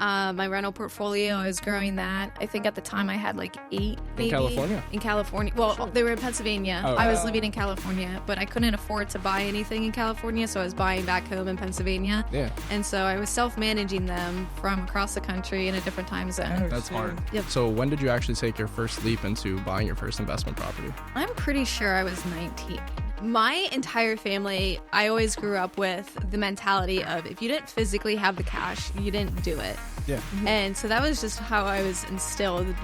My rental portfolio, I was growing that. I think at the time I had like 8, maybe. In California? In California. Well, Sure. they were in Pennsylvania. Oh, I was living in California, but I couldn't afford to buy anything in California, so I was buying back home in Pennsylvania. Yeah. And so I was self-managing them from across the country in a different time zone. That's hard. Yep. So when did you actually take your first leap into buying your first investment property? I'm pretty sure I was 19. My entire family, I always grew up with the mentality of if you didn't physically have the cash, you didn't do it. Yeah. And so that was just how I was instilled.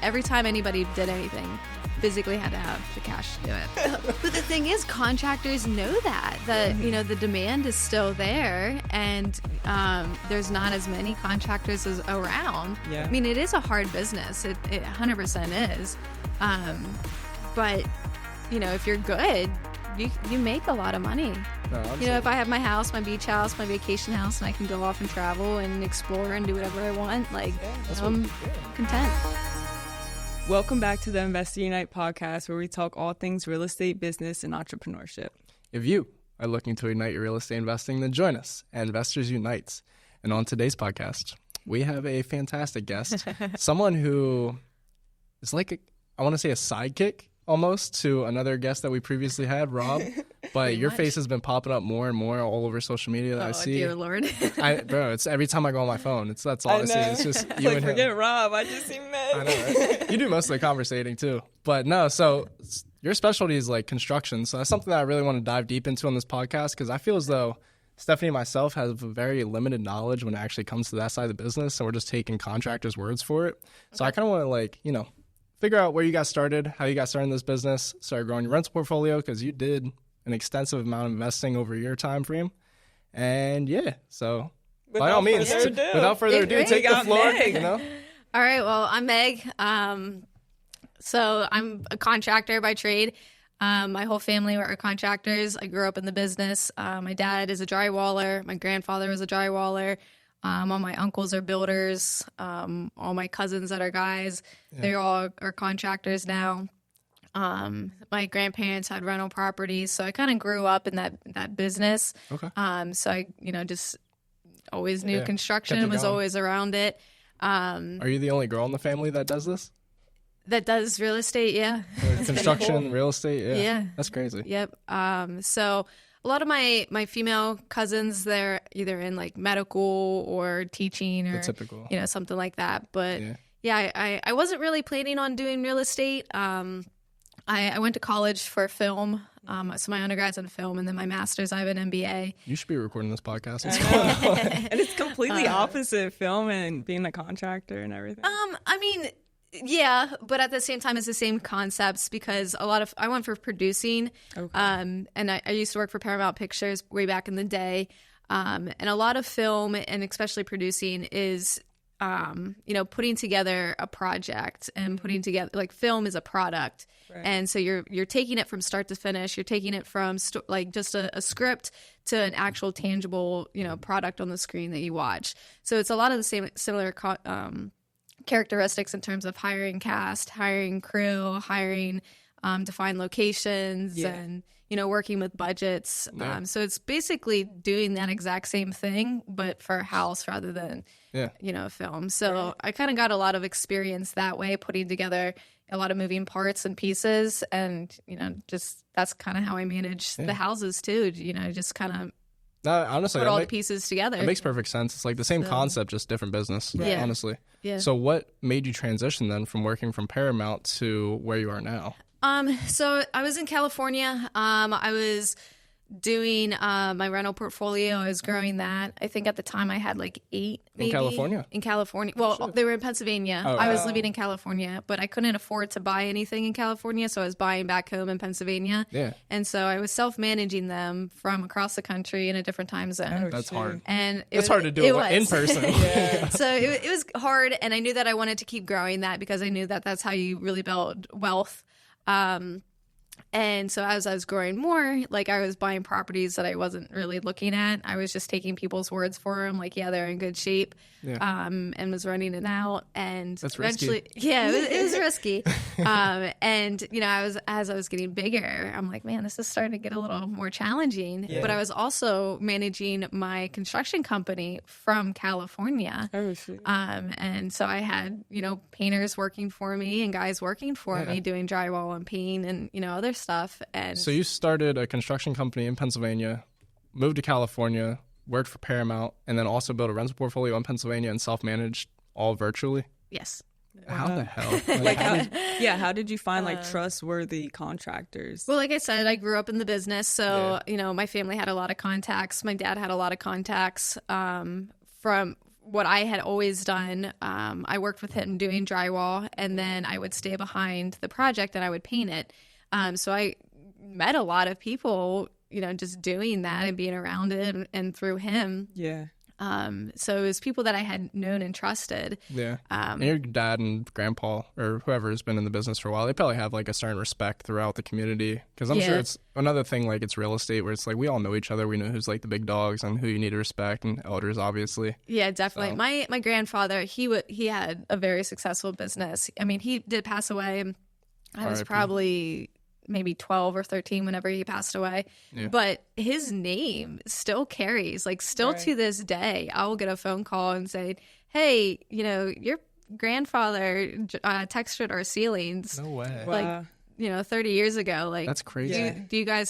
Every time anybody did anything, physically had to have the cash to do it. But the thing is, contractors know that the demand is still there, and there's not as many contractors as around. Yeah. I mean, it is a hard business. It 100% is. But if you're good, you make a lot of money. No, If I have my house, my beach house, my vacation house, and I can go off and travel and explore and do whatever I want, I'm content. Welcome back to the Investor Unite podcast, where we talk all things real estate, business, and entrepreneurship. If you are looking to ignite your real estate investing, then join us at Investors Unite. And on today's podcast, we have a fantastic guest, someone who is like I want to say a sidekick almost to another guest that we previously had, Rob. But your face has been popping up more and more all over social media that I see. Oh, dear Lord. Bro, it's every time I go on my phone. That's all I see. It's just you and him. Forget Rob. I just see Meg. I know, right? You do most of the conversating too. But no, so your specialty is like construction. So that's something that I really want to dive deep into on this podcast, because I feel as though Stefanie and myself have very limited knowledge when it actually comes to that side of the business, and we're just taking contractors' words for it. So I kind of want to figure out where you got started, how you got started in this business, started growing your rental portfolio, because you did an extensive amount of investing over your time frame. And so by all means, without further ado, take the floor. Meg. All right, well, I'm Meg. So I'm a contractor by trade. My whole family were contractors. I grew up in the business. My dad is a drywaller. My grandfather was a drywaller. All my uncles are builders. All my cousins that are guys, they all are contractors now. My grandparents had rental properties, so I kind of grew up in that business. Okay. So I, just always knew construction, Kept it was going. always around it. Are you the only girl in the family that does this? That does real estate, yeah. Construction, real estate, Yeah. That's crazy. Yep. So a lot of my female cousins, they're either in like medical or teaching or The typical. something like that. But I wasn't really planning on doing real estate. I went to college for film. So my undergrad's in film, and then my master's, I have an MBA. You should be recording this podcast. What's going on? And it's completely opposite, film and being a contractor and everything. I mean, yeah, but at the same time, it's the same concepts, because I went for producing, and I used to work for Paramount Pictures way back in the day, and a lot of film, and especially producing, is putting together a project and putting together, like, film is a product. Right. And so you're taking it from start to finish. You're taking it from just a script to an actual tangible, product on the screen that you watch. So it's a lot of the similar characteristics in terms of hiring cast, hiring crew, hiring defined locations, and working with budgets. Yeah. So it's basically doing that exact same thing, but for a house rather than a film. So I kind of got a lot of experience that way, putting together a lot of moving parts and pieces, and just that's kind of how I manage the houses too. Just kind of honestly, put all the pieces together. It makes perfect sense. It's like the same concept, just different business. Yeah. Honestly. Yeah. So what made you transition then from working from Paramount to where you are now? So I was in California. I was doing my rental portfolio. I was growing that. I think at the time I had like 8, maybe. In California? In California. Well, they were in Pennsylvania. I was living in California, but I couldn't afford to buy anything in California, so I was buying back home in Pennsylvania. Yeah. And so I was self-managing them from across the country in a different time zone. That's hard. And It's hard to do it in person. So it was hard, and I knew that I wanted to keep growing that, because I knew that that's how you really build wealth. And so as I was growing more, like I was buying properties that I wasn't really looking at. I was just taking people's words for them, like, yeah, they're in good shape, and was renting it out. And that's eventually, risky. yeah, it was risky. And, you know, as I was getting bigger, I'm like, man, this is starting to get a little more challenging. Yeah. But I was also managing my construction company from California. Oh, sweet. And so I had, you know, painters working for me and guys working for me doing drywall and paint and, you know, other stuff. And so you started a construction company in Pennsylvania, moved to California, worked for Paramount, and then also built a rental portfolio in Pennsylvania and self-managed all virtually? Yes. How the hell? Like, how did you find like trustworthy contractors? Well, like I said, I grew up in the business, so you know, my family had a lot of contacts. My dad had a lot of contacts from what I had always done. I worked with him doing drywall, and then I would stay behind the project and I would paint it. So I met a lot of people, you know, just doing that and being around it, and through him. Yeah. So it was people that I had known and trusted. Yeah. And your dad and grandpa or whoever has been in the business for a while, they probably have like a certain respect throughout the community. Because I'm sure it's another thing, like it's real estate where it's like we all know each other. We know who's like the big dogs and who you need to respect, and elders, obviously. Yeah, definitely. So. My grandfather, he had a very successful business. I mean, he did pass away. I was probably maybe 12 or 13 whenever he passed away. Yeah. But his name still carries, like still to this day, I will get a phone call and say, hey, you know, your grandfather textured our ceilings. No way. Like, you know, 30 years ago. Like, that's crazy.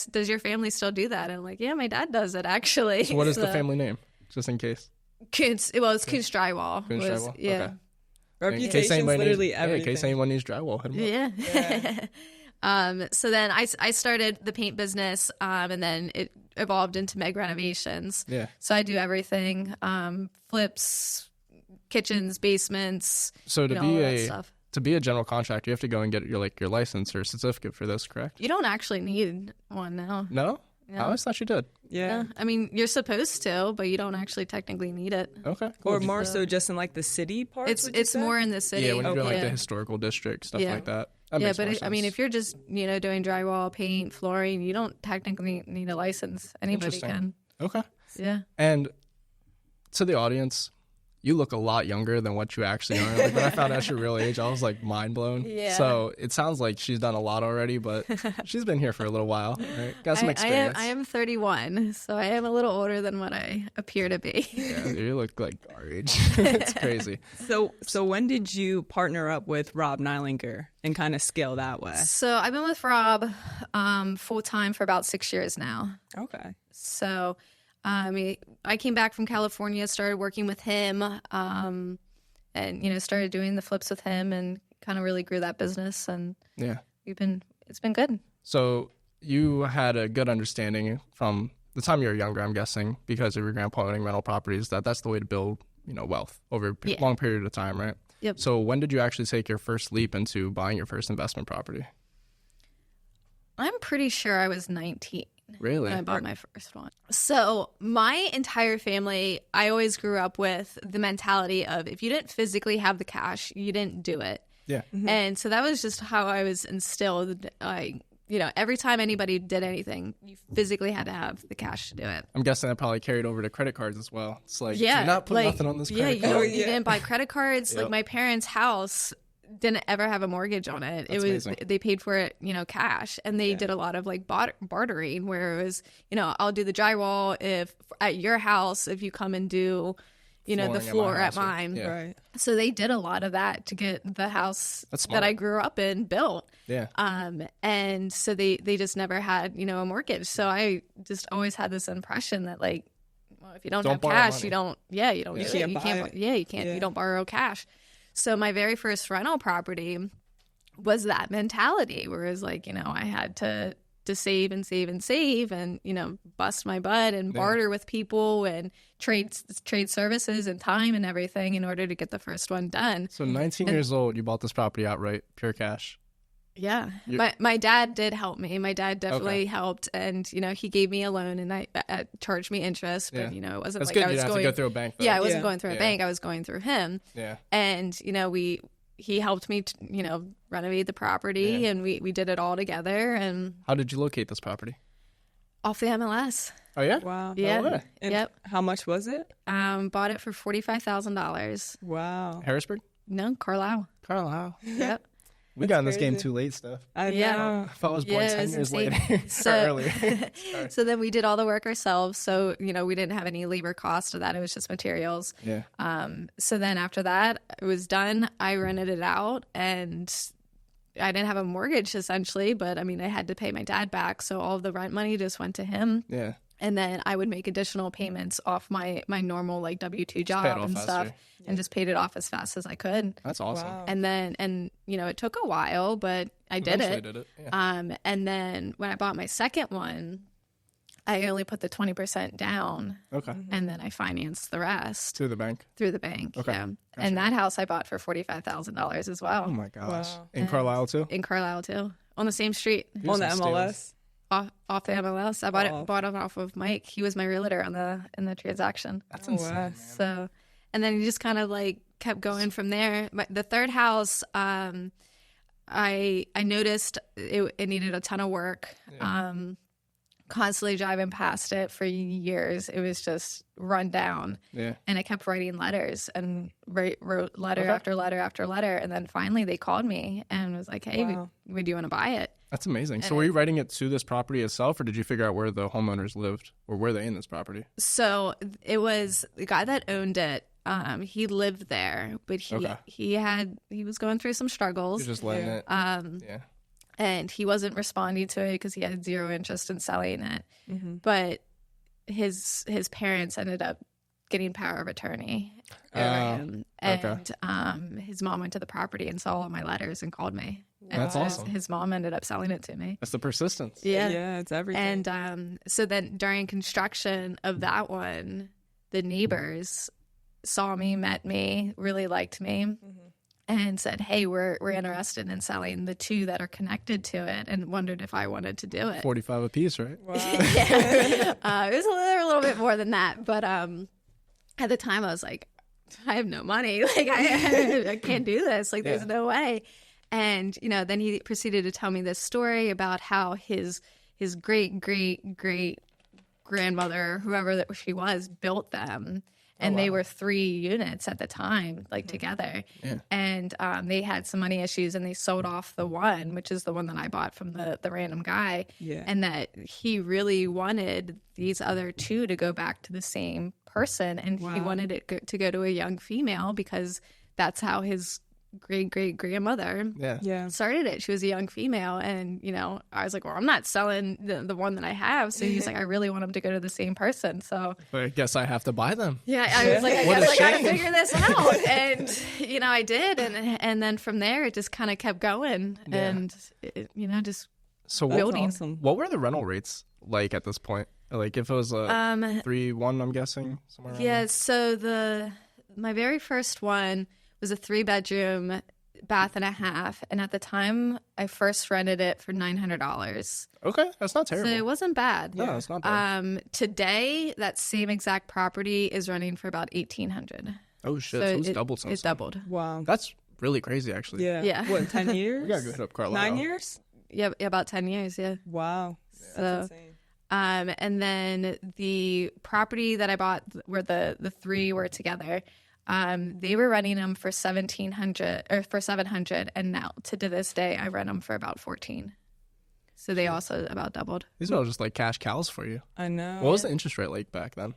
Does your family still do that? And I'm like, yeah, my dad does it actually. So what is the family name? Just in case. Kuntz Drywall. Drywall. Yeah. Okay. Reputation's literally everything. In case anyone needs drywall, hit them up. Yeah. So then I started the paint business, and then it evolved into Meg Renovations. Yeah. So I do everything, flips, kitchens, basements. So to be a general contractor, you have to go and get your license or certificate for this, correct? You don't actually need one now. No? Yeah. I always thought you did. Yeah. I mean, you're supposed to, but you don't actually technically need it. Okay. Cool. Or more so just in like the city parts? It's more in the city. Yeah, when you're doing like the historical district, stuff like that. I mean, if you're just, you know, doing drywall, paint, flooring, you don't technically need a license. Anybody can. Okay. Yeah. And to the audience, you look a lot younger than what you actually are. Like when I found out your real age, I was like mind blown. Yeah. So it sounds like she's done a lot already, but she's been here for a little while, right? Got some experience. I am 31, so I am a little older than what I appear to be. Yeah, you look like our age. It's crazy. So when did you partner up with Rob Neilinger and kind of scale that way? So I've been with Rob full time for about 6 years now. Okay. So I came back from California, started working with him, and, you know, started doing the flips with him and kind of really grew that business. And it's been good. So you had a good understanding from the time you were younger, I'm guessing, because of your grandpa owning rental properties, that's the way to build, you know, wealth over a long period of time, right? Yep. So when did you actually take your first leap into buying your first investment property? I'm pretty sure I was 19. Really? When I bought my first one. So my entire family, I always grew up with the mentality of if you didn't physically have the cash, you didn't do it. Yeah. Mm-hmm. And so that was just how I was instilled. You know, every time anybody did anything, you physically had to have the cash to do it. I'm guessing that probably carried over to credit cards as well. It's like, you're not putting nothing on this credit card. You didn't buy credit cards. Like my parents' house didn't ever have a mortgage on it. That's amazing. They paid for it, you know, cash, and they did a lot of like bartering, where it was, you know, I'll do the drywall if at your house if you come and do, you know, the floor at mine. Yeah. Right. So they did a lot of that to get the house that I grew up in built. Yeah. And so they just never had, you know, a mortgage. So I just always had this impression that like, well, if you don't have cash, you don't get it. You can't. You don't borrow cash. So my very first rental property was that mentality where it was like, you know, I had to save and save and save and, you know, bust my butt and barter with people and trade services and time and everything in order to get the first one done. So 19 years old, you bought this property outright, pure cash. Yeah. My dad did help me. My dad definitely helped, and, you know, he gave me a loan and I charged me interest, but, you know, it wasn't That's like good. I was you didn't have to go through a bank, though. Yeah, I wasn't going through a bank. I was going through him. Yeah. And, you know, we he helped me, renovate the property, and we did it all together. And How did you locate this property? off the MLS. Oh, yeah? Wow. Yeah. No way. And Yep. how much was it? Bought it for $45,000. Wow. Harrisburg? No, Carlisle. Carlisle. Yep. We got in this game crazy. too late, Steph. I Yeah. know. If I was born Yeah, it 10 was years insane. later So- or earlier. So then we did all the work ourselves. So, we didn't have any labor cost of that. It was just materials. Yeah. So then after that, it was done. I rented it out, and I didn't have a mortgage essentially, but I had to pay my dad back. So all of the rent money just went to him. Yeah. And then I would make additional payments off my normal like W-2 job pay it off and faster. stuff, and just paid it off as fast as I could. That's awesome. Wow. And then, it took a while, but I did Eventually it. did it. Yeah. And then when I bought my second one, I only put the 20% down, Okay. and then I financed the rest To the bank. through the bank. Okay. Yeah. Gotcha. And that house I bought for $45,000 as well. Oh, my gosh. Wow. In Carlisle, too? In Carlisle too, on the same street. On the Some MLS. Off the MLS. I Oh. bought it off of Mike. He was my realtor in the transaction. That's Oh, insane, wow. man. So, and then he just kind of like kept going from there. The third house, I noticed it needed a ton of work. Constantly driving past it for years. It was just run down. Yeah. And I kept writing letters and wrote letter Okay. after letter after letter. And then finally they called me and was like, hey, Wow. would you want to buy it? That's amazing. So were you writing it to this property itself, or did you figure out where the homeowners lived, or were they in this property? So it was the guy that owned it. He lived there, but Okay. he was going through some struggles. You're just letting Yeah. it. Yeah. And he wasn't responding to it because he had zero interest in selling it. Mm-hmm. But his parents ended up getting power of attorney over him, and his mom went to the property and saw all my letters and called me. And That's awesome. His mom ended up selling it to me. That's the persistence. Yeah, it's everything. And so then during construction of that one, the neighbors saw me, met me, really liked me, and said, hey, we're interested in selling the two that are connected to it, and wondered if I wanted to do it. 45 apiece, right? Wow. Yeah. It was a little bit more than that. But at the time, I was like, I have no money. Like, I can't do this. Like, there's no way. And, then he proceeded to tell me this story about how his great, great, great grandmother, whoever that she was, built them. And they were 3 units at the time, like together. Yeah. And they had some money issues, and they sold off the one, which is the one that I bought from the random guy. Yeah. And that he really wanted these other 2 to go back to the same person. And he wanted it to go to a young female because that's how his great-great-grandmother Yeah. started it. She was a young female. And, I was like, well, I'm not selling the one that I have. So he's like, I really want them to go to the same person. So But I guess I have to buy them. yeah, I was like, I What guess a I gotta shame. figure this out. And, I did. And then from there, it just kind of kept going. Yeah. And, just So building. Awesome. what were the rental rates like at this point? Like if it was a 3-1, I'm guessing, somewhere around Yeah, so my very first one was a 3-bedroom, bath and a half, and at the time I first rented it for $900. there. Okay, that's not So terrible. it wasn't bad. No, it's not bad. Today that same exact property is running for about $1,800. Oh shit, so it's it, doubled since. It doubled. Wow. That's really crazy, actually. Yeah. Yeah. What, 10 years? We gotta go hit up Carlisle. 9 years? Yeah, about 10 years. Yeah. Wow. So, That's insane. and then the property that I bought where the 3 were together, they were renting them for $1,700 or for $700, and now to this day I rent them for about $14. So they also about doubled. These are all just like cash cows for you. I know. What was the interest rate like back then?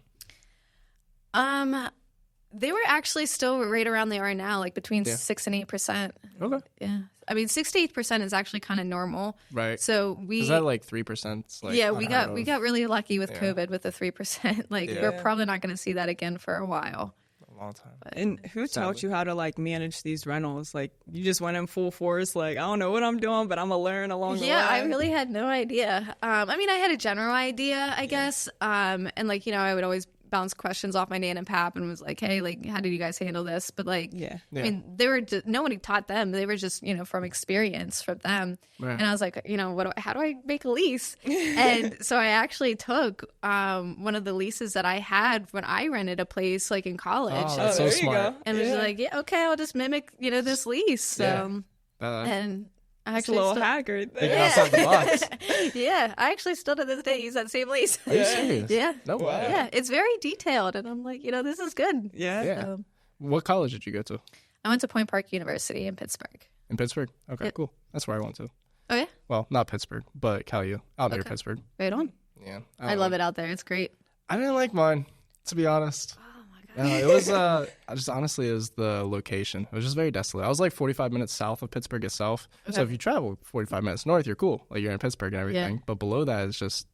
They were actually still right around they are now, like between 6 and 8%. Okay. Yeah, I mean 6 to 8% is actually kind of normal. Right. So we Is that like 3%? Like yeah, we unheard got of? really lucky with COVID with the 3%. Like we're probably not going to see that again for a while. a long time. And who taught you how to like manage these rentals? Like you just went in full force, like I don't know what I'm doing, but I'm gonna learn along the way. Yeah, I really had no idea. I mean, I had a general idea, I guess. And like, I would always bounced questions off my nan and pap and was like, hey, like, how did you guys handle this? But like, I mean, they were just, nobody taught them. They were just, you know, from experience from them. Right. And I was like, you know, how do I make a lease? And so I actually took one of the leases that I had when I rented a place like in college. Oh, that's so smart. And was like, yeah, okay, I'll just mimic, you know, this lease. So, and I actually a little haggard. Thinking outside the box. Yeah, I actually still to this day use that same lease. Are you serious? Yeah. No way. Yeah, it's very detailed, and I'm like, you know, this is good. Yeah. So, What college did you go to? I went to Point Park University in Pittsburgh. In Pittsburgh? Okay, cool. That's where I went to. Oh, yeah? Well, not Pittsburgh, but CalU, out near Pittsburgh. Right on. Yeah. I love it out there. It's great. I didn't like mine, to be honest. Oh, my God. It was just honestly, it was the location. It was just very desolate. I was like 45 minutes south of Pittsburgh itself. Okay. So if you travel 45 minutes north, you're cool. Like you're in Pittsburgh and everything. Yeah. But below that, it's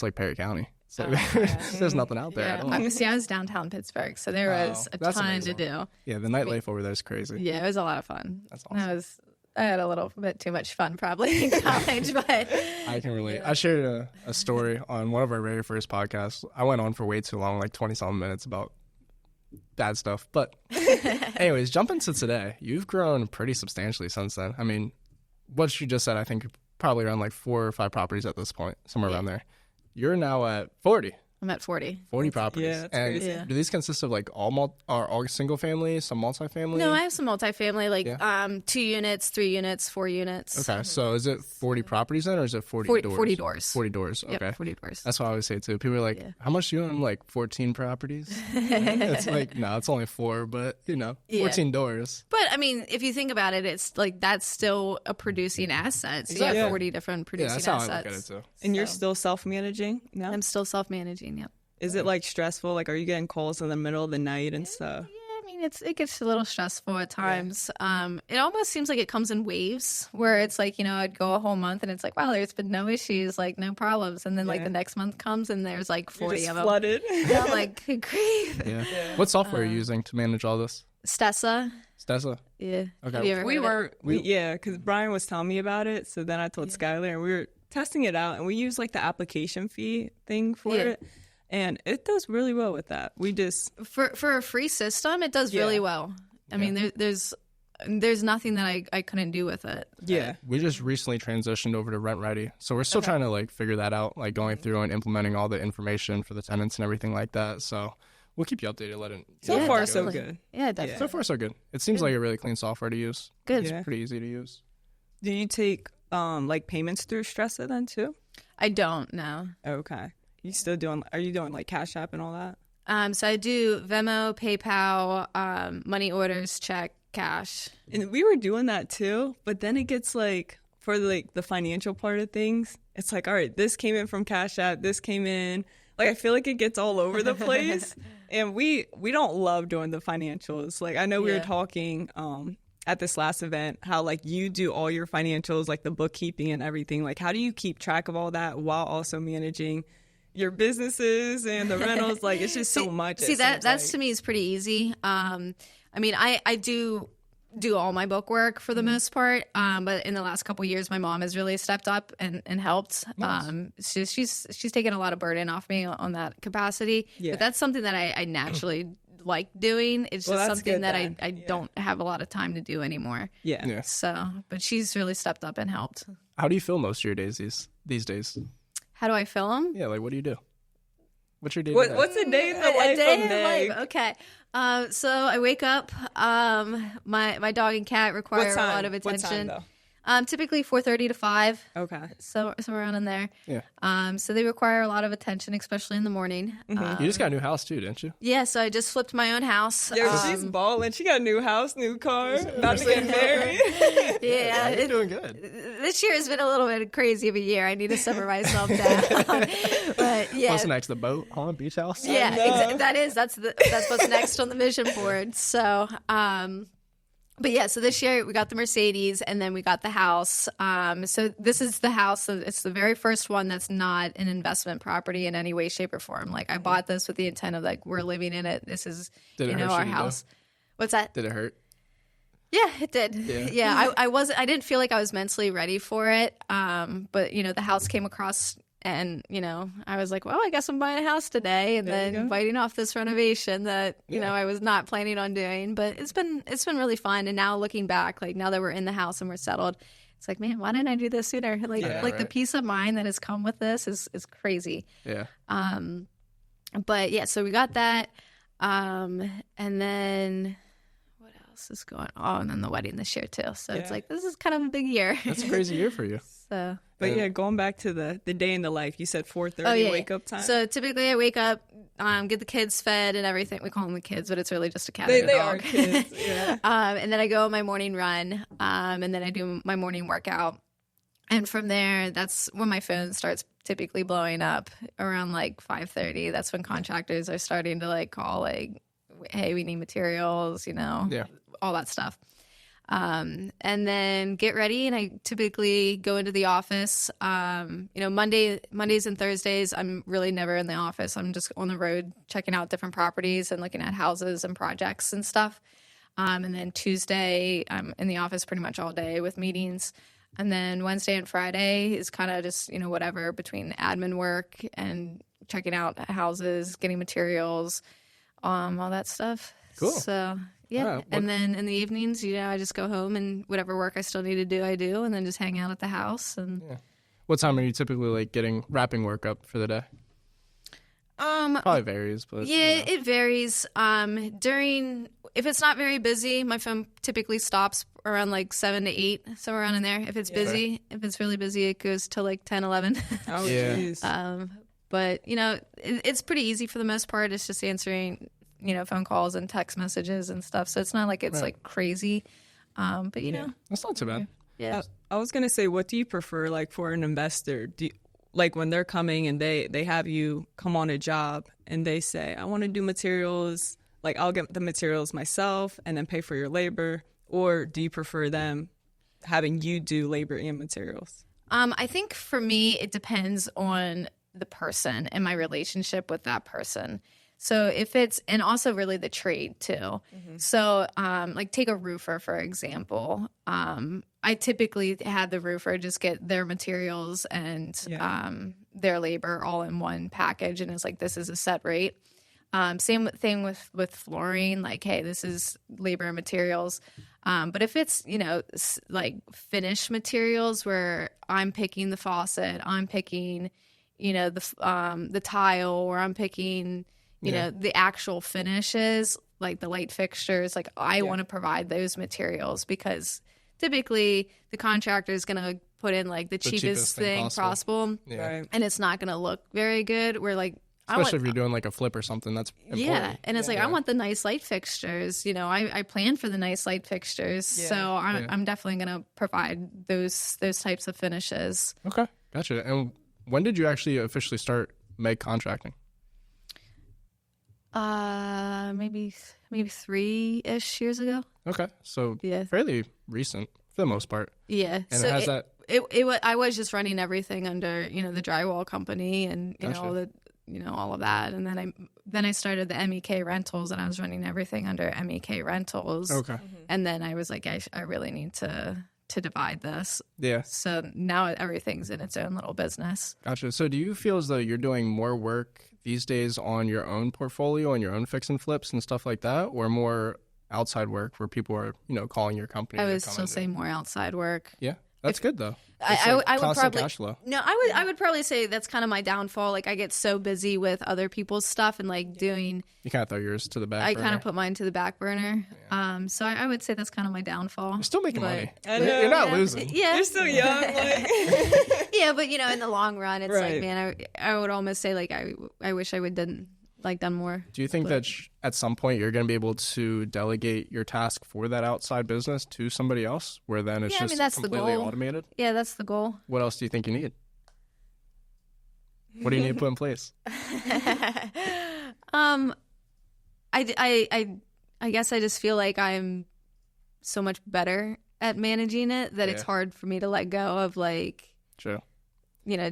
like Perry County. So there's nothing out there at all. I was downtown Pittsburgh, so there was a ton amazing. to do. Yeah, the nightlife over there is crazy. Yeah, it was a lot of fun. That's awesome. I had a little bit too much fun probably in college, but I can relate. I shared a story on one of our very first podcasts. I went on for way too long, like 20-something minutes about bad stuff. But anyways, jump into today. You've grown pretty substantially since then. I mean, what you just said, I think probably around like 4 or 5 properties at this point, somewhere around there. You're now at 40. I'm at 40. 40 properties. Yeah, that's crazy. Do these consist of like all single family, some multifamily? No, I have some multifamily, like 2 units, 3 units, 4 units. Okay, so is it 40 properties then, or is it 40 doors? 40 doors. 40 doors, okay. Yep, 40 doors. That's what I always say too. People are like, how much do you own? I'm like, 14 properties. It's like, no, it's only 4, but, 14 doors. But, I mean, if you think about it, it's like that's still a producing asset. So you have 40 different producing assets. That's how I look at it too. And you're still self-managing now? I'm still self-managing, yep. Is it like stressful? Like, are you getting calls in the middle of the night and stuff? Yeah, I mean, it gets a little stressful at times. It almost seems like it comes in waves where it's like, I'd go a whole month and it's like, wow, there's been no issues, like no problems. And then like the next month comes and there's like 40 of them. Flooded. Yeah, I'm like, good grief. Yeah. What software are you using to manage all this? Stessa. Stessa? Yeah. Okay. Have you ever heard of it? Yeah, because Brian was telling me about it. So then I told Skyler and we were testing it out and we use like the application fee thing for it. And it does really well with that. We just for a free system, it does really well. I mean, there's nothing that I couldn't do with it. Yeah, we just recently transitioned over to Rent Ready, so we're still trying to like figure that out, like going through and implementing all the information for the tenants and everything like that. So we'll keep you updated. So far, so good. Yeah, definitely. So far, so good. It seems like a really clean software to use. Good. It's pretty easy to use. Do you take like payments through Stressa then too? I don't know. Okay. Are you doing like Cash App and all that? So I do Venmo, PayPal, money orders, check, cash. And we were doing that too, but then it gets like, for like the financial part of things, it's like, all right, this came in from Cash App, this came in. Like, I feel like it gets all over the place. And we don't love doing the financials. Like, I know we were talking at this last event, how like you do all your financials, like the bookkeeping and everything. Like, how do you keep track of all that while also managing your businesses and the rentals? Like, it's just so much. See, that's to me is pretty easy. I mean, I do all my book work for the most part, but in the last couple of years, my mom has really stepped up and helped. Nice. She's taken a lot of burden off me on that capacity. Yeah. But that's something that I naturally like doing. It's just something that I don't have a lot of time to do anymore. Yeah. So, but she's really stepped up and helped. How do you feel most of your days these days? How do I fill them? Yeah, like what do you do? What's your day? What's a day in the life of Meg? Okay. So I wake up. My dog and cat require a lot of attention. What time, though? Typically 4:30 to 5. Okay. So around in there. Yeah. So they require a lot of attention, especially in the morning. You just got a new house too, didn't you? Yeah. So I just flipped my own house. Yo, she's balling. She got a new house, new car, about to get married. Yeah. You're doing good. This year has been a little bit crazy of a year. I need to simmer myself down. But yeah. What's next? The boat on beach house? Yeah. That's what's next on the vision board. So. But yeah, so this year we got the Mercedes and then we got the house. So this is the house. So it's the very first one that's not an investment property in any way, shape, or form. Like I bought this with the intent of like we're living in it. This is our house. What's that? Did it hurt? Yeah, it did. Yeah, I didn't feel like I was mentally ready for it. But the house came across And, I was like, well, I guess I'm buying a house today, and then biting off this renovation that, I was not planning on doing. But it's been really fun. And now looking back, like now that we're in the house and we're settled, it's like, man, why didn't I do this sooner? Like the peace of mind that has come with this is crazy. Yeah. But yeah, so we got that. And then what else is going on? And then the wedding this year too. So it's like, this is kind of a big year. That's a crazy year for you. So. But yeah, going back to the day in the life, you said 4:30 wake up time. So typically I wake up, get the kids fed and everything. We call them the kids, but it's really just a cat they and a dog. are kids, yeah. And then I go on my morning run, and then I do my morning workout. And from there, that's when my phone starts typically blowing up around like 5:30. That's when contractors are starting to like call like, hey, we need materials, all that stuff. And then get ready, and I typically go into the office. Mondays and Thursdays, I'm really never in the office. I'm just on the road checking out different properties and looking at houses and projects and stuff. And then Tuesday, I'm in the office pretty much all day with meetings. And then Wednesday and Friday is kind of just, whatever between admin work and checking out houses, getting materials, all that stuff. Cool. So... Yeah, and then in the evenings, I just go home and whatever work I still need to do, I do, and then just hang out at the house. And what time are you typically like wrapping work up for the day? Probably varies, but it varies. If it's not very busy, my phone typically stops around like 7 to 8, somewhere around in there. If it's busy, if it's really busy, it goes to like 10, 11. Oh, jeez. But it's pretty easy for the most part. It's just answering phone calls and text messages and stuff. So it's not like it's like crazy. But that's not too bad. Yeah. I was going to say, what do you prefer like for an investor? Like when they're coming and they have you come on a job and they say, I want to do materials, like I'll get the materials myself and then pay for your labor, or do you prefer them having you do labor and materials? I think for me, it depends on the person and my relationship with that person. So if it's, and also really the trade too. Mm-hmm. So like take a roofer, for example. I typically have the roofer just get their materials and their labor all in one package. And it's like, this is a set rate. Same thing with flooring, like, hey, this is labor and materials. But if it's, like finished materials where I'm picking the faucet, I'm picking, the tile, or I'm picking, the actual finishes, like the light fixtures, like I want to provide those materials because typically the contractor is going to put in like the cheapest thing possible. Yeah. And it's not going to look very good. We're like, especially if you're doing like a flip or something, that's important. Yeah, and it's like, I want the nice light fixtures. I plan for the nice light fixtures. Yeah. So I'm definitely going to provide those types of finishes. Okay, gotcha. And when did you actually officially start Meg Contracting? Maybe 3-ish years ago. Okay, so fairly recent for the most part. Yeah. And so has that? I was just running everything under the drywall company and all the all of that, and then I started the MEK Rentals, and I was running everything under MEK Rentals. Okay. And then I was like, I really need to divide this. Yeah. So now everything's in its own little business. Gotcha. So do you feel as though you're doing more work these days on your own portfolio and your own fix and flips and stuff like that, or more outside work where people are, calling your company? I would still say more outside work. Yeah. That's good though. I would probably cash flow. No, I would probably say that's kind of my downfall. Like I get so busy with other people's stuff and like doing. You kind of throw yours to the back. I kind of put mine to the back burner. Yeah. So I would say that's kind of my downfall. You're still making money. I know. You're not losing. Yeah, you're still young. Like. Yeah, but in the long run, it's like, man, I would almost say like I wish I would done more. Do you think that at some point you're going to be able to delegate your task for that outside business to somebody else, where then it's that's completely the goal. automated? Yeah, that's the goal. What else do you think you need? What do you need to put in place? I guess I just feel like I'm so much better at managing it that it's hard for me to let go of like. True. Yeah,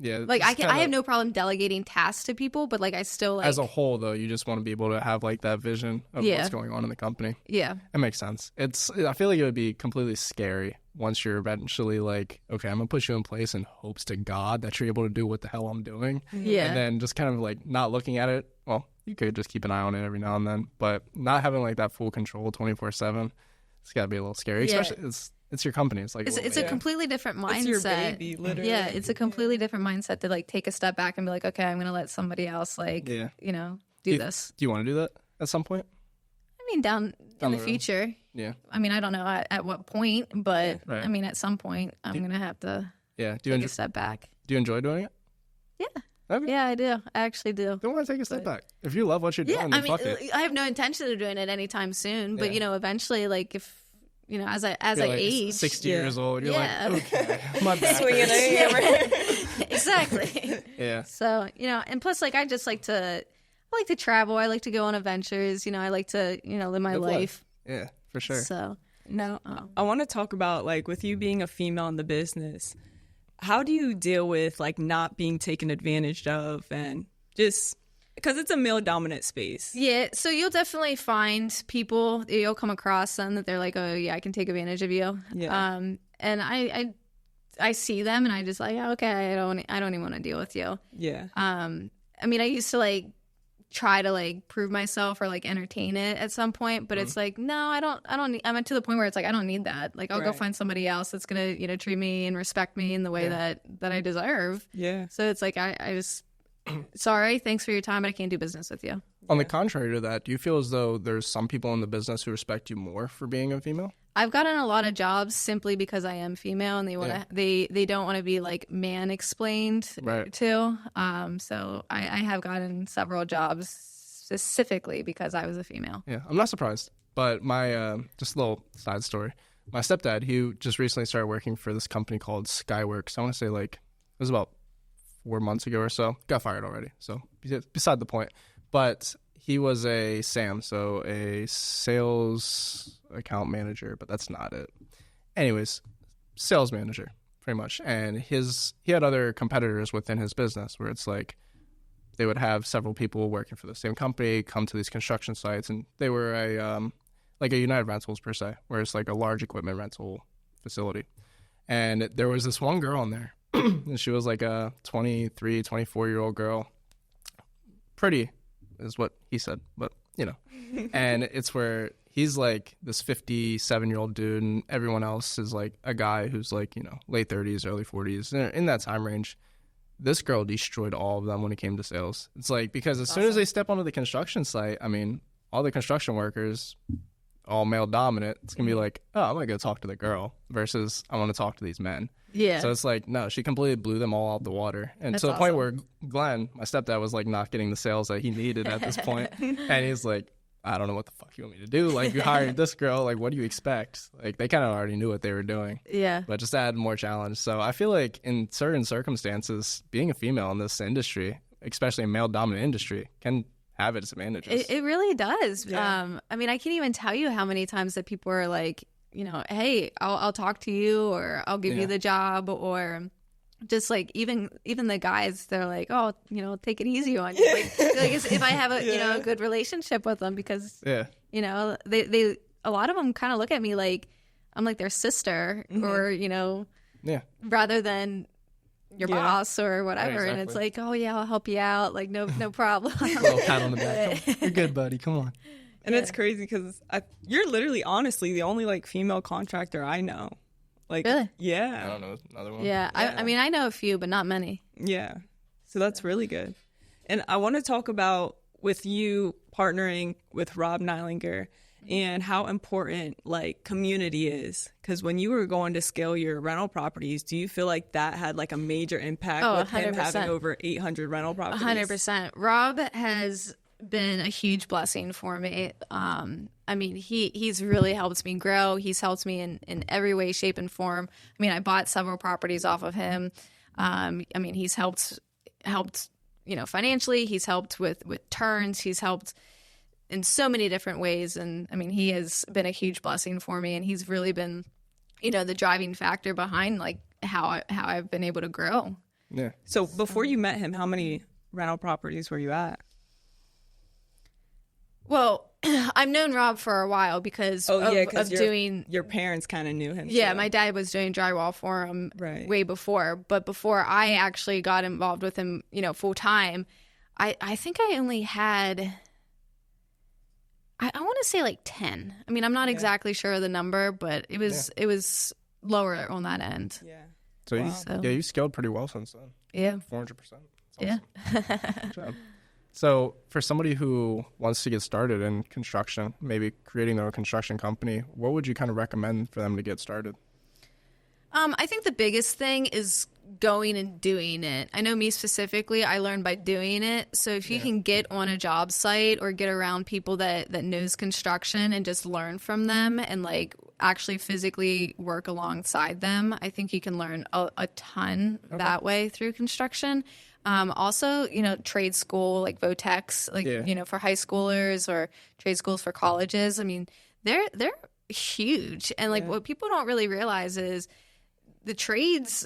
Yeah. Like I have no problem delegating tasks to people, but like I still like as a whole though, you just want to be able to have like that vision of what's going on in the company. Yeah. It makes sense. I feel like it would be completely scary once you're eventually like, okay, I'm gonna put you in place in hopes to God that you're able to do what the hell I'm doing. Yeah. And then just kind of like not looking at it. Well, you could just keep an eye on it every now and then, but not having like that full control 24/7. It's gotta be a little scary, especially it's your company. It's like it's a completely different mindset. It's your baby, literally. Yeah, it's a completely different mindset to like take a step back and be like, okay, I'm gonna let somebody else like do this. Do you want to do that at some point? I mean, down in the future. Yeah. I mean, I don't know at what point, but Right. I mean, at some point, I'm gonna have to take a step back. Do you enjoy doing it? Yeah. Okay. Yeah, I do. I actually do. Don't want to take a step back. If you love what you're doing, Yeah, then I mean, fuck it. I have no intention of doing it anytime soon, but Yeah. Eventually, like if as I You're like age, 60 years old, you're Yeah. like, okay, my back Swinging hurts. a hammer. exactly. Yeah. So and plus, like I just like to travel. I like to go on adventures. I like to live my Live life. Yeah, for sure. So Now, I want to talk about, like, with you being a female in the business, how do you deal with, like, not being taken advantage of and just because it's a male-dominant space? yeah, so you'll definitely find people, you'll come across them that they're like, oh yeah, I can take advantage of you. Yeah. And I see them and I just like, okay, I don't even want to deal with you. Yeah. I mean, I used to like try to like prove myself or like entertain it at some point, but it's like, no, I don't need, I'm to the point where it's like, I don't need that. Like I'll go Right. find somebody else that's going to, treat me and respect me in the way that I deserve. Yeah. So it's like, I just, sorry, thanks for your time, but I can't do business with you. On the contrary to that, do you feel as though there's some people in the business who respect you more for being a female? I've gotten a lot of jobs simply because I am female and they want to, they don't want to be like man explained Right. to. So I have gotten several jobs specifically because I was a female. Yeah, I'm not surprised. But my, just a little side story. My stepdad, he just recently started working for this company called Skyworks. I want to say like, it was about 4 months ago or so. Got fired already. So beside the point. But he was a SAM, so a sales account manager, but that's not it. Anyways, sales manager, pretty much. And he had other competitors within his business where it's like they would have several people working for the same company come to these construction sites, and they were like a United Rentals per se, where it's like a large equipment rental facility. And there was this one girl in there, and she was like a 23, 24-year-old girl. Pretty is what he said, but and it's where he's like this 57-year-old dude and everyone else is like a guy who's like late 30s, early 40s, in that time range. This girl destroyed all of them when it came to sales. It's like, because as soon as they step onto the construction site, I mean, all the construction workers, all male dominant, it's gonna be like, oh, I'm gonna go talk to the girl versus I want to talk to these men. Yeah. So it's like, no, she completely blew them all out the water. And That's to the point awesome. where Glenn, my stepdad, was like not getting the sales that he needed at this point. And he's like, I don't know what the fuck you want me to do. Like, you hired this girl. Like, what do you expect? Like, they kind of already knew what they were doing. Yeah. But just add more challenge. So I feel like in certain circumstances, being a female in this industry, especially a male-dominant industry, can have its advantages. It really does. Yeah. I mean, I can't even tell you how many times that people are like, hey, I'll talk to you, or I'll give you the job, or just like even the guys, they're like, oh, take it easy on you. Like if I have a a good relationship with them, because they a lot of them kind of look at me like I'm like their sister, or rather than your boss or whatever. Right, And it's exactly. like, oh yeah, I'll help you out, like no problem. A little pat on the back. You're good, buddy. Come on. And it's crazy because you're literally, honestly, the only, like, female contractor I know. Like, Really? I Yeah. don't know. Another one. Yeah, I mean, I know a few, but not many. Yeah. So that's really good. And I want to talk about with you partnering with Rob Neilinger and how important like community is. Because when you were going to scale your rental properties, do you feel like that had like a major impact with him 100%. having over 800 rental properties? 100%. Rob has been a huge blessing for me. I mean, he's really helped me grow. He's helped me in every way, shape, and form. I mean, I bought several properties off of him. I mean, he's helped financially. He's helped with turns. He's helped in so many different ways. And I mean, he has been a huge blessing for me, and he's really been, the driving factor behind like how I've been able to grow. Yeah. So before you met him, how many rental properties were you at? Well, I've known Rob for a while because of doing. Your parents kind of knew him. Yeah, too. my dad was doing drywall for him Right. way before. But before I actually got involved with him, full time, I think I only had. I want to say like 10. I mean, I'm not exactly sure of the number, but it was lower on that end. Yeah. So you scaled pretty well since then. Yeah. 400%. Yeah. Good job. So for somebody who wants to get started in construction, maybe creating their own construction company, what would you kind of recommend for them to get started? I think the biggest thing is going and doing it. I know me specifically, I learned by doing it. So if you can get on a job site or get around people that knows construction and just learn from them and like actually physically work alongside them, I think you can learn a ton that way through construction. Also, trade school like Votex, for high schoolers or trade schools for colleges. I mean, they're huge. And like what people don't really realize is the trades,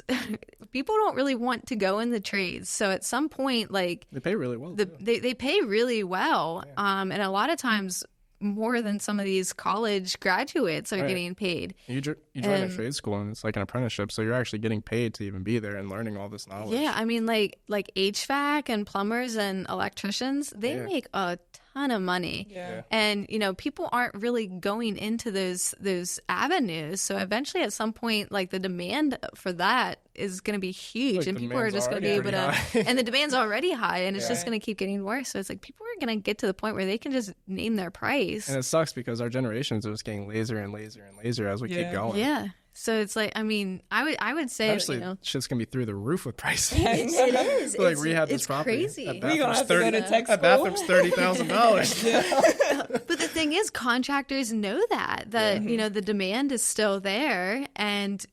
people don't really want to go in the trades. So at some point, like they pay really well. They pay really well. Yeah. And a lot of times more than some of these college graduates are getting paid. You join a trade school and it's like an apprenticeship, so you're actually getting paid to even be there and learning all this knowledge. Yeah, I mean like HVAC and plumbers and electricians, they make a ton of money. Yeah. And people aren't really going into those avenues. So eventually at some point like the demand for that is going to be huge, like and people are just going to be able to and the demand's already high, and it's just going to keep getting worse. So it's like people are going to get to the point where they can just name their price. And it sucks because our generations are just getting lazier and lazier and lazier as we keep going. Yeah. So it's like, I mean, I would say, actually, shit's gonna be through the roof with prices. It is. Like rehab this property. It's crazy. We gonna have to go to tech school. That bathroom's $30,000. But the thing is, contractors know that the demand is still there, and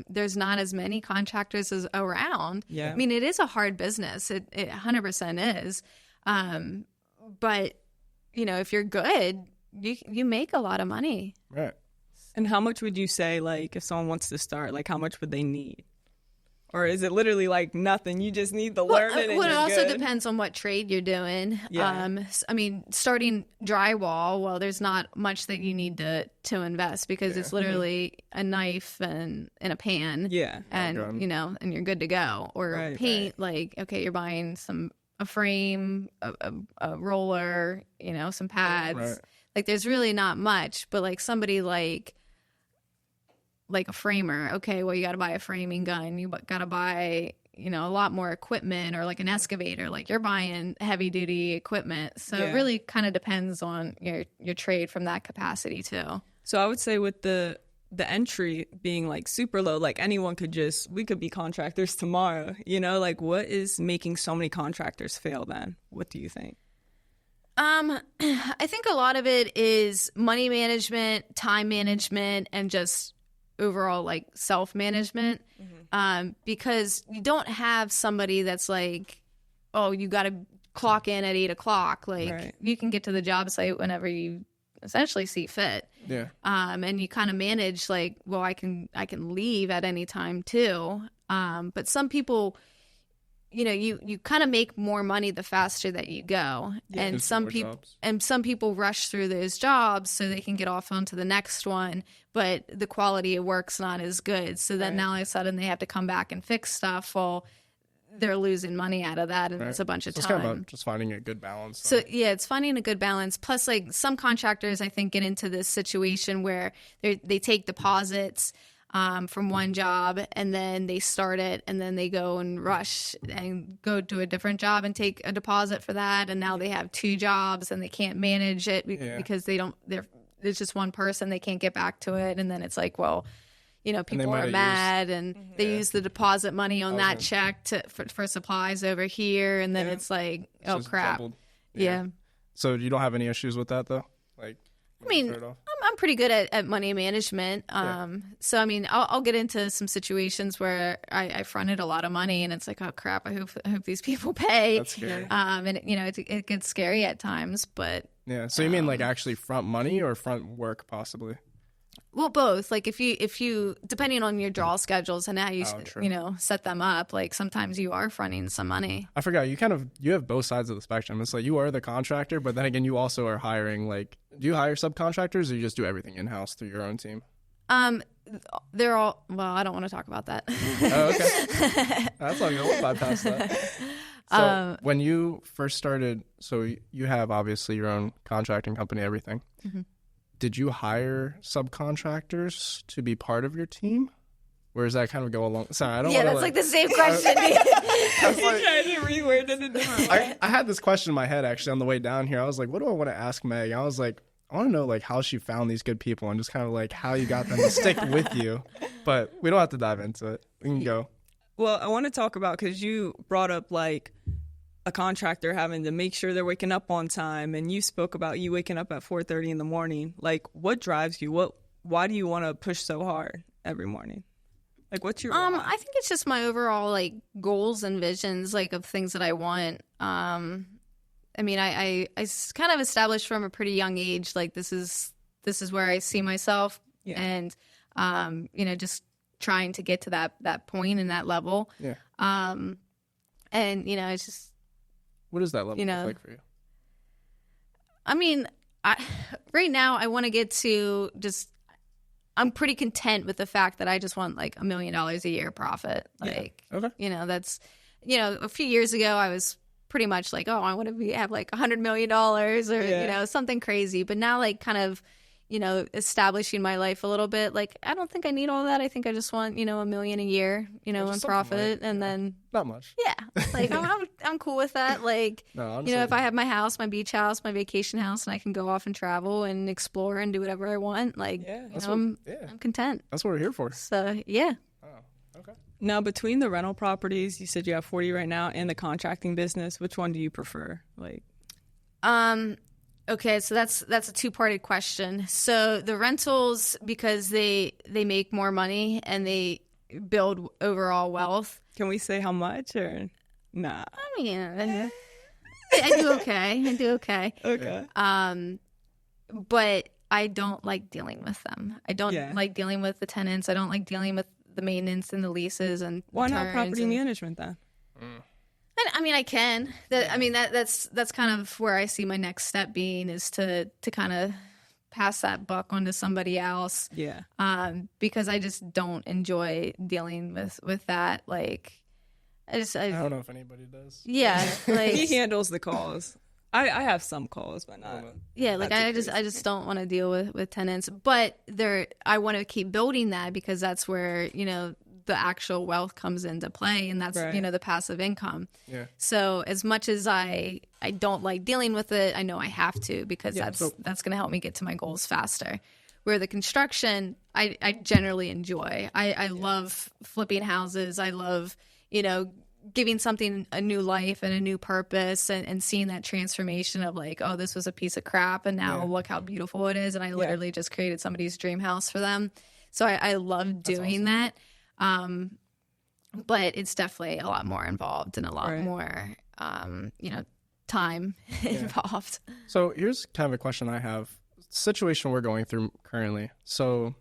there's not as many contractors as around. Yeah. I mean, it is a hard business. It 100% is. But if you're good, you make a lot of money. Right. And how much would you say, like, if someone wants to start, like, how much would they need? Or is it literally like nothing? You just need to learn it. And it also good? depends on what trade you're doing. Yeah. I mean, starting drywall, well, there's not much that you need to invest because it's literally a knife and a pan. Yeah. And and you're good to go. Or paint, like, okay, you're buying a frame, a roller, some pads. Right. Like, there's really not much. But like somebody like a framer, okay, well, you got to buy a framing gun. You got to buy, a lot more equipment, or like an excavator. Like, you're buying heavy duty equipment. So it really kind of depends on your trade from that capacity too. So I would say with the entry being like super low, like anyone we could be contractors tomorrow, like what is making so many contractors fail then? What do you think? I think a lot of it is money management, time management, and just overall like self-management. Because you don't have somebody that's like, oh, you got to clock in at 8:00. Like, you can get to the job site whenever you essentially see fit. Yeah. And you kind of manage like, well, I can leave at any time too. But some people, you kind of make more money the faster that you go. Yeah. And some people rush through those jobs so they can get off onto the next one, but the quality of work's not as good. So then now all of a sudden they have to come back and fix stuff. Well, they're losing money out of that, and it's a bunch of time. It's kind of about just finding a good balance. So it's finding a good balance. Plus, like, some contractors, I think, get into this situation where they take deposits from one job, and then they start it, and then they go and rush and go to a different job and take a deposit for that, and now they have two jobs and they can't manage it because there's just one person, they can't get back to it, and then it's like, well, people are mad and they use the deposit money on that check for supplies over here, and then it's like, oh crap. Yeah. So you don't have any issues with that though? Like, I mean, I'm pretty good at money management. So I mean, I'll get into some situations where I fronted a lot of money, and it's like, oh crap, I hope these people pay. That's scary. And it gets scary at times, but yeah. So you mean like actually front money or front work possibly? Well, both. Like if you depending on your draw schedules and how you set them up, like sometimes you are fronting some money. I forgot you have both sides of the spectrum. It's like you are the contractor, but then again you also are hiring. Like, do you hire subcontractors or you just do everything in house through your own team? They're all, well, I don't want to talk about that. Oh, okay. That's all good. We'll bypass that. So when you first started, so you have obviously your own contracting company, everything. Mm-hmm. Did you hire subcontractors to be part of your team? Or does that kind of go along? Sorry, I don't want to. Yeah, that's like the same question. I was trying to reword it in different way. I had this question in my head actually on the way down here. I was like, what do I want to ask Meg? I was like, I want to know like how she found these good people and just kind of like how you got them to stick with you. But we don't have to dive into it. We can go. Well, I want to talk about, because you brought up like a contractor having to make sure they're waking up on time, and you spoke about you waking up at 4:30 in the morning. Like, what drives you? Why do you want to push so hard every morning? Like, what's your why? I think it's just my overall like goals and visions, like of things that I want. I mean, I kind of established from a pretty young age, like this is where I see myself, and just trying to get to that point and that level. Yeah. And it's just. What does that level look like for you? I mean, right now I want to get to just. I'm pretty content with the fact that I just want like $1 million a year profit. Like, okay. That's, a few years ago I was pretty much like, oh, I want to have like $100 million or, something crazy. But now like kind of, establishing my life a little bit, like, I don't think I need all that. I think I just want, $1 million a year, in profit. And then. Not much. Yeah. Like I'm cool with that. Like, if I have my house, my beach house, my vacation house, and I can go off and travel and explore and do whatever I want, like, I'm content. That's what we're here for. So, yeah. Oh, okay. Now, between the rental properties, you said you have 40 right now, and the contracting business, which one do you prefer? Like, okay, so that's a two-parted question. So the rentals, because they make more money and they build overall wealth. Can we say how much or nah? I mean, I do okay. Okay. But I don't like dealing with them. I don't like dealing with the tenants. I don't like dealing with the maintenance and the leases and why not property management then? I mean, I can. That's kind of where I see my next step being, is to kind of pass that buck onto somebody else. Yeah. Because I just don't enjoy dealing with that. Like, I don't know if anybody does. Yeah. Like, he handles the calls. I have some calls, but not. Yeah, like I just don't want to deal with tenants. But I want to keep building that, because that's where, the actual wealth comes into play, and that's the passive income. Yeah. So as much as I don't like dealing with it, I know I have to, because that's going to help me get to my goals faster. Where the construction, I generally enjoy. I love flipping houses. I love giving something a new life and a new purpose, and seeing that transformation of like, oh, this was a piece of crap and now look how beautiful it is, and I literally just created somebody's dream house for them. So I love doing that. But it's definitely a lot more involved and a lot more, time involved. So here's kind of a question I have. Situation we're going through currently. So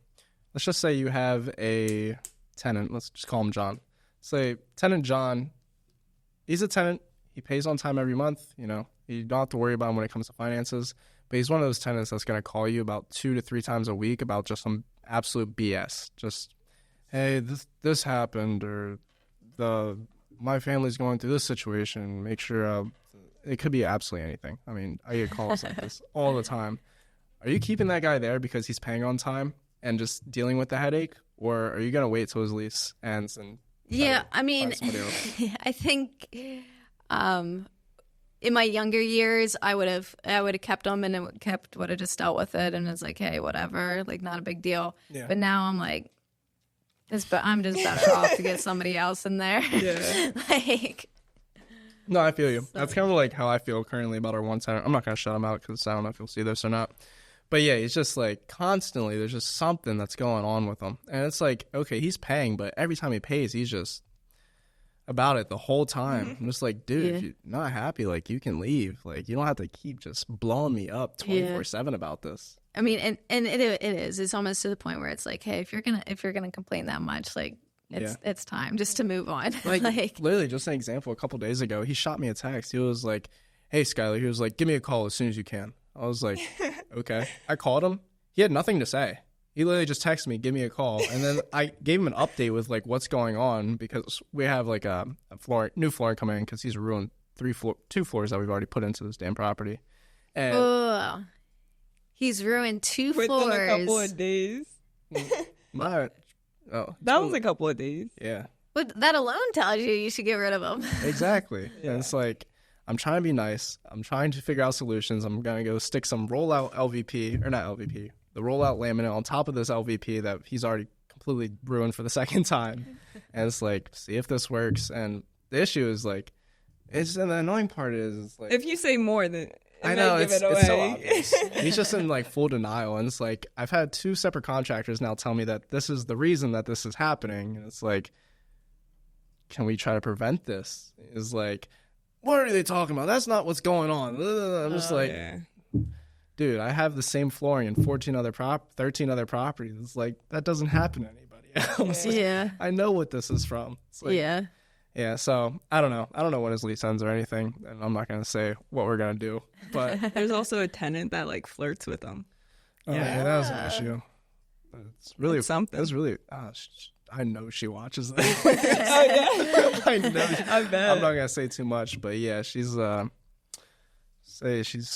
let's just say you have a tenant. Let's just call him John. Say tenant John, he's a tenant. He pays on time every month. You don't have to worry about him when it comes to finances. But he's one of those tenants that's going to call you about 2 to 3 times a week about just some absolute BS. Just, hey, this happened, or my family's going through this situation. Make sure it could be absolutely anything. I mean, I get calls like this all the time. Are you keeping that guy there because he's paying on time and just dealing with the headache, or are you going to wait till his lease ends and? Yeah, I mean, I think in my younger years, I would have kept him, and would have just dealt with it, and it's like, hey, whatever, like, not a big deal. Yeah. But now I'm like, I'm just better off to get somebody else in there. Yeah. Like. No, I feel you. So. That's kind of like how I feel currently about our one tenant. I'm not gonna shut him out because I don't know if you'll see this or not. But yeah, it's just like constantly there's just something that's going on with him. And it's like, okay, he's paying, but every time he pays, he's just about it the whole time. I'm just like, dude, if you're not happy, like, you can leave. Like, you don't have to keep just blowing me up 24/7 about this. I mean, and it is. It's almost to the point where it's like, hey, if you're gonna complain that much, like it's time just to move on. Like literally, just an example. A couple days ago, he shot me a text. He was like, "Hey, Skyler," he was like, "Give me a call as soon as you can." I was like, "Okay." I called him. He had nothing to say. He literally just texted me, "Give me a call," and then I gave him an update with like what's going on because we have like a new flooring coming in because he's ruined 2 floors that we've already put into this damn property. And he's ruined 2 floors. Within a couple of days. That was a couple of days. Yeah. But that alone tells you should get rid of him. Exactly. Yeah. And it's like, I'm trying to be nice. I'm trying to figure out solutions. I'm going to go stick some rollout LVP, or not LVP, the rollout laminate on top of this LVP that he's already completely ruined for the second time. And it's like, see if this works. And the issue is like, and the annoying part is like, if you say more, then I know it's so obvious. He's just in like full denial, and it's like I've had 2 separate contractors now tell me that this is the reason that this is happening, and it's like, can we try to prevent this? It's like, what are they talking about? That's not what's going on. I'm just dude, I have the same flooring in 13 other properties. It's like that doesn't happen to anybody else. Yeah, I know what this is from. It's like, yeah, so I don't know. I don't know what his lease ends or anything, and I'm not going to say what we're going to do. But there's also a tenant that like flirts with him. Oh, yeah, that was an issue. It's really something. It was really. I know she watches that. I know. I bet. I'm not going to say too much, but yeah, she's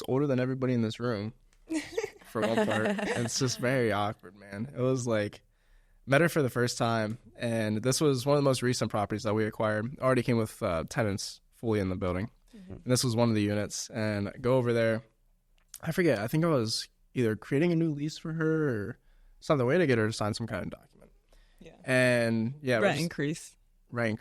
older than everybody in this room. For one part, and it's just very awkward, man. It was like. Met her for the first time, and this was one of the most recent properties that we acquired. Already came with tenants fully in the building. Mm-hmm. And this was one of the units. And I go over there. I forget. I think I was either creating a new lease for her or something, way to get her to sign some kind of document. Yeah. And yeah, rent increase, right?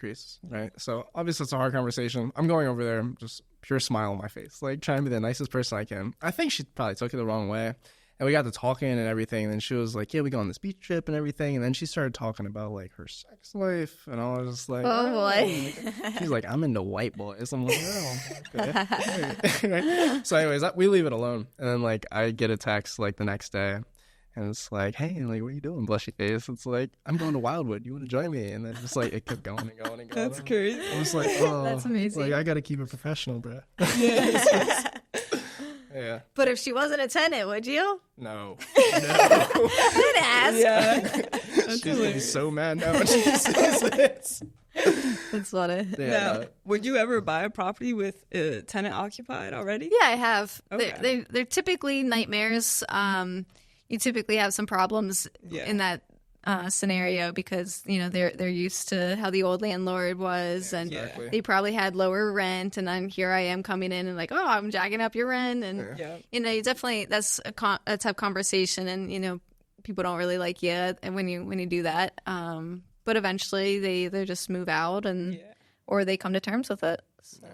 So obviously it's a hard conversation. I'm going over there, just pure smile on my face, like trying to be the nicest person I can. I think she probably took it the wrong way. And we got to talking and everything, and then she was like, yeah, we go on this beach trip and everything. And then she started talking about, like, her sex life, and I was just like, oh, boy. She's like, I'm into white boys. I'm like, oh, okay. So anyways, we leave it alone. And then, like, I get a text, like, the next day, and it's like, hey, like, what are you doing, blushy face? It's like, I'm going to Wildwood. You want to join me? And then just, like, it kept going and going and going. That's crazy. I was like, oh. That's amazing. Like, I got to keep it professional, bro. Yeah. But if she wasn't a tenant, would you? No. I'd ask. Yeah. She's going to be so mad now when she sees this. That's funny. Yeah, now, would you ever buy a property with a tenant occupied already? Yeah, I have. Okay. They're typically nightmares. You typically have some problems in that scenario because they're used to how the old landlord was, and they probably had lower rent, and then here I am coming in and like, oh, I'm jacking up your rent, and you definitely that's a tough conversation, and people don't really like you, and when you do that, but eventually they just move out or they come to terms with it. So.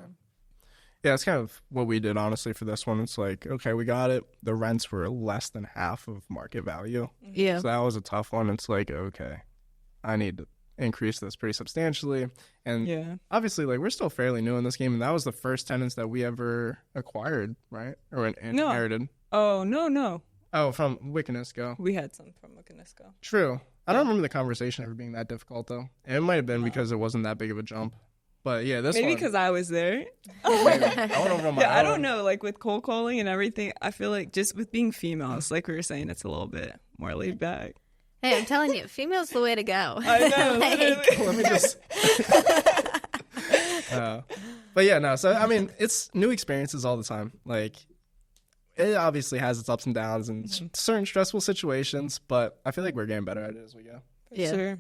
Yeah, it's kind of what we did, honestly, for this one. It's like, okay, we got it. The rents were less than half of market value. Yeah. So that was a tough one. It's like, okay, I need to increase this pretty substantially. And obviously, like, we're still fairly new in this game. And that was the first tenants that we ever acquired, right? Or inherited. Oh, no. Oh, from Wiccanisco. We had some from Wiccanisco. True. I don't remember the conversation ever being that difficult, though. And it might have been because it wasn't that big of a jump. But yeah, maybe because I was there. I don't know. Like with cold calling and everything, I feel like just with being females, like we were saying, it's a little bit more laid back. Hey, I'm telling you, females the way to go. I know. Let me just. But yeah, no. So I mean, it's new experiences all the time. Like, it obviously has its ups and downs and certain stressful situations, but I feel like we're getting better at it as we go. Yeah. Sure.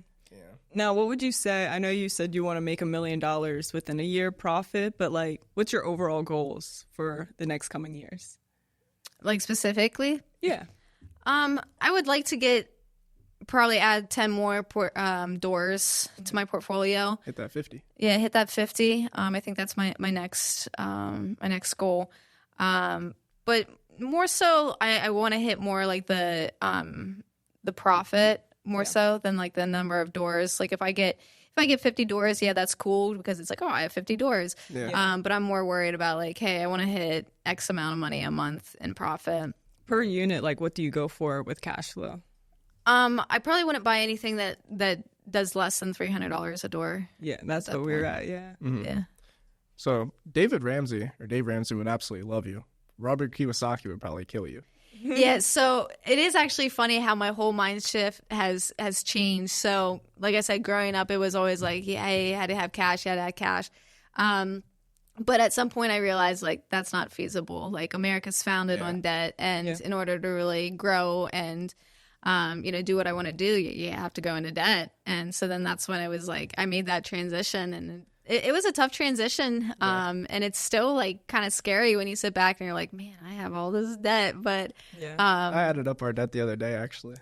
Now, what would you say? I know you said you want to make $1 million within a year profit, but like, what's your overall goals for the next coming years? Like specifically? Yeah. I would like to probably add 10 more doors to my portfolio. Hit that 50. Yeah, hit that 50. I think that's my next goal. But more so, I want to hit more like the profit. More so than like the number of doors. Like if I get 50 doors, that's cool because it's like, oh, I have 50 doors. Yeah. But I'm more worried about like, hey, I want to hit X amount of money a month in profit. Per unit, like what do you go for with cash flow? I probably wouldn't buy anything that does less than $300 a door. Yeah, that's what we're at. Yeah. Mm-hmm. Yeah. So Dave Ramsey would absolutely love you. Robert Kiyosaki would probably kill you. Yeah, so it is actually funny how my whole mind shift has changed. So, like I said, growing up, it was always like, yeah, you had to have cash, But at some point, I realized, like, that's not feasible. Like, America's founded on debt, and in order to really grow and, do what I want to do, you have to go into debt. And so then that's when it was like, I made that transition, and it was a tough transition. And it's still, like, kind of scary when you sit back and you're like, man, I have all this debt. But I added up our debt the other day, actually.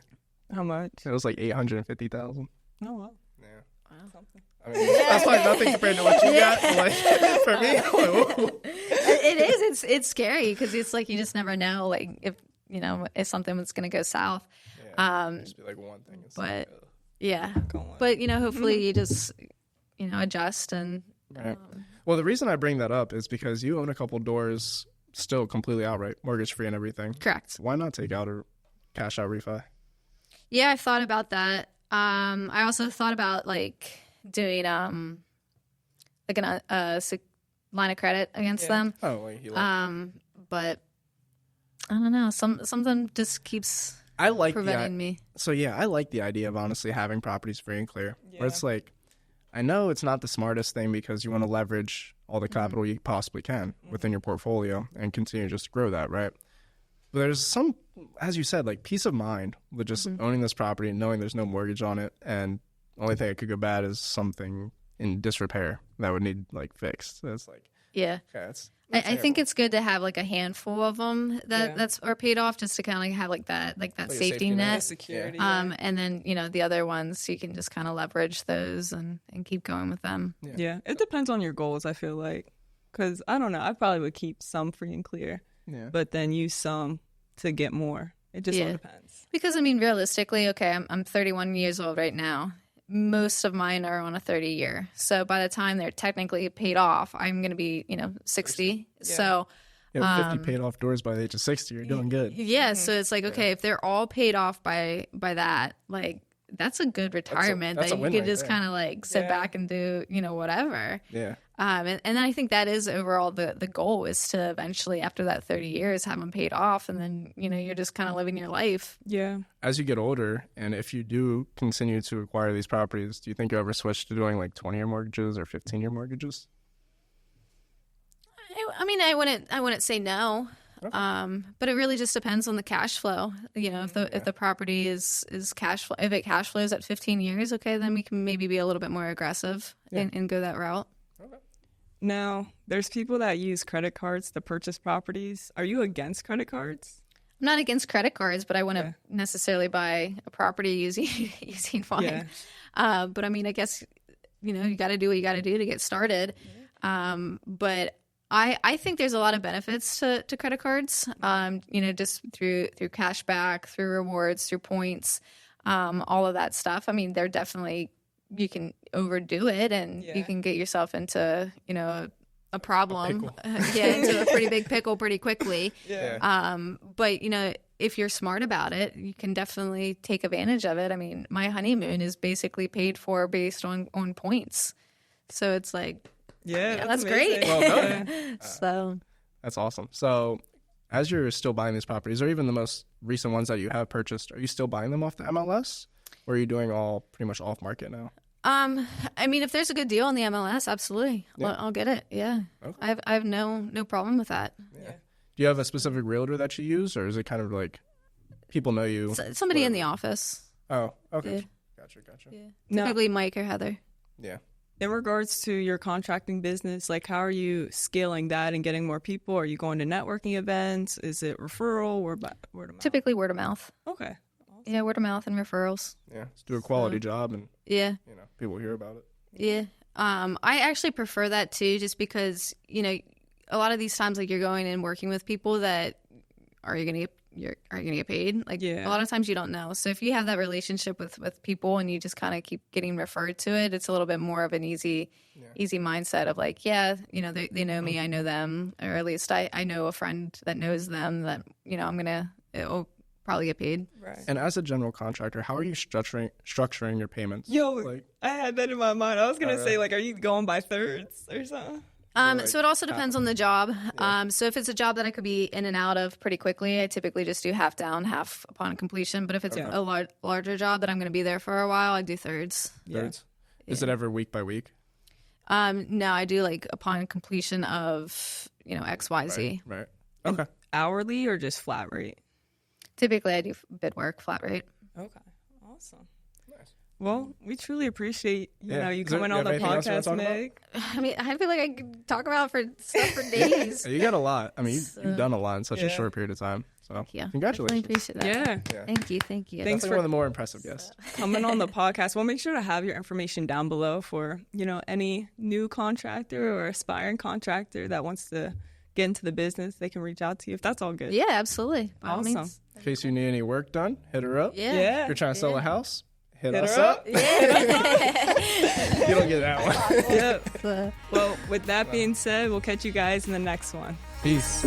How much? It was like $850,000. Oh, wow. Yeah. Something. I mean, that's like nothing compared to what you got. But like, for me, it is. It's scary because it's like you just never know, like, if something was going to go south. just be like one thing. But hopefully you just adjust and. Right. Well, the reason I bring that up is because you own a couple doors still completely outright, mortgage free and everything. Correct. Why not take out a cash out refi? Yeah, I thought about that. I also thought about like doing like a line of credit against them. Oh, like but I don't know. Something just keeps preventing me. So yeah, I like the idea of honestly having properties free and clear. Where it's like, I know it's not the smartest thing because you want to leverage all the capital you possibly can within your portfolio and continue just to grow that, right? But there's some, as you said, like peace of mind with just owning this property and knowing there's no mortgage on it, and the only thing that could go bad is something in disrepair that would need like fixed. So it's like, that's I think it's good to have like a handful of them that are paid off, just to kind of have like that safety net. Security. And then the other ones you can just kind of leverage those and keep going with them. Yeah, it depends on your goals. I feel like, because I don't know, I probably would keep some free and clear, but then use some to get more. It just all depends. Because I mean, realistically, okay, I'm 31 years old right now. Most of mine are on a 30-year. So by the time they're technically paid off, I'm going to be, 60. Yeah. So 50 paid off doors by the age of 60, you're doing good. Yeah. So it's like, okay, if they're all paid off by that, like, that's a good retirement that you could just kind of like sit back and do, whatever. Yeah. And I think that is overall the goal, is to eventually, after that 30 years, have them paid off. And then, you're just kind of living your life. Yeah. As you get older, and if you do continue to acquire these properties, do you think you ever switch to doing like 20-year mortgages or 15-year mortgages? I mean, I wouldn't say no. Okay. But it really just depends on the cash flow. If the property is cash flow, if it cash flows at 15 years, okay, then we can maybe be a little bit more aggressive and go that route. Okay. Now, there's people that use credit cards to purchase properties. Are you against credit cards? I'm not against credit cards, but I wouldn't necessarily buy a property using one. Yeah. But I mean, I guess you got to do what you got to do to get started. But I think there's a lot of benefits to credit cards, just through cash back, through rewards, through points, all of that stuff. I mean, they're definitely, you can overdo it and you can get yourself into, a problem, into a pretty big pickle pretty quickly. But, if you're smart about it, you can definitely take advantage of it. I mean, my honeymoon is basically paid for based on points. So it's like, that's great. Well done. So that's awesome. So as you're still buying these properties, or even the most recent ones that you have purchased, are you still buying them off the MLS, or are you doing all pretty much off market now? I mean, if there's a good deal on the MLS, absolutely, I'll get it. Yeah, okay. I have no problem with that. Yeah. Do you have a specific realtor that you use, or is it kind of like people know you? Somebody in the office. Oh, okay. Yeah. Gotcha. Yeah. Typically Mike or Heather. Yeah. In regards to your contracting business, like how are you scaling that and getting more people? Are you going to networking events? Is it referral or word of mouth? Typically word of mouth. Okay. Awesome. Yeah, word of mouth and referrals. Yeah, just do a quality job and people hear about it. Yeah. I actually prefer that too, just because, a lot of these times, like, you're going and working with people that are you going to get paid? Like, a lot of times you don't know. So if you have that relationship with people and you just kind of keep getting referred to it, it's a little bit more of an easy mindset of like, they know me, I know them, or at least I know a friend that knows them that, I'm going to it'll probably get paid. Right. And as a general contractor, how are you structuring your payments? Yo, I had that in my mind. I was going to say, like, are you going by thirds or something? So it also depends on the job. So if it's a job that I could be in and out of pretty quickly, I typically just do half down, half upon completion. But if it's a larger job that I'm going to be there for a while, I do thirds. Thirds? Is it ever week by week? No, I do like upon completion of, X, Y, Z. Right. Okay. Hourly or just flat rate? Typically I do bid work, flat rate. Okay. Awesome. Well, we truly appreciate you Is coming on the podcast, Meg. I mean, I feel like I could talk about stuff for days. You got a lot. I mean, you've done a lot in such a short period of time. So congratulations. I appreciate that. Yeah. Thank you. Thanks for one of the more impressive guests. Coming on the podcast. We'll make sure to have your information down below for, any new contractor or aspiring contractor that wants to get into the business. They can reach out to you if that's all good. Yeah, absolutely. By all Awesome. means. In case you need any work done, hit her up. Yeah. If you're trying to sell a house, hit us her up. up. You don't get that one. Yep. Well, with that being said, we'll catch you guys in the next one. Peace.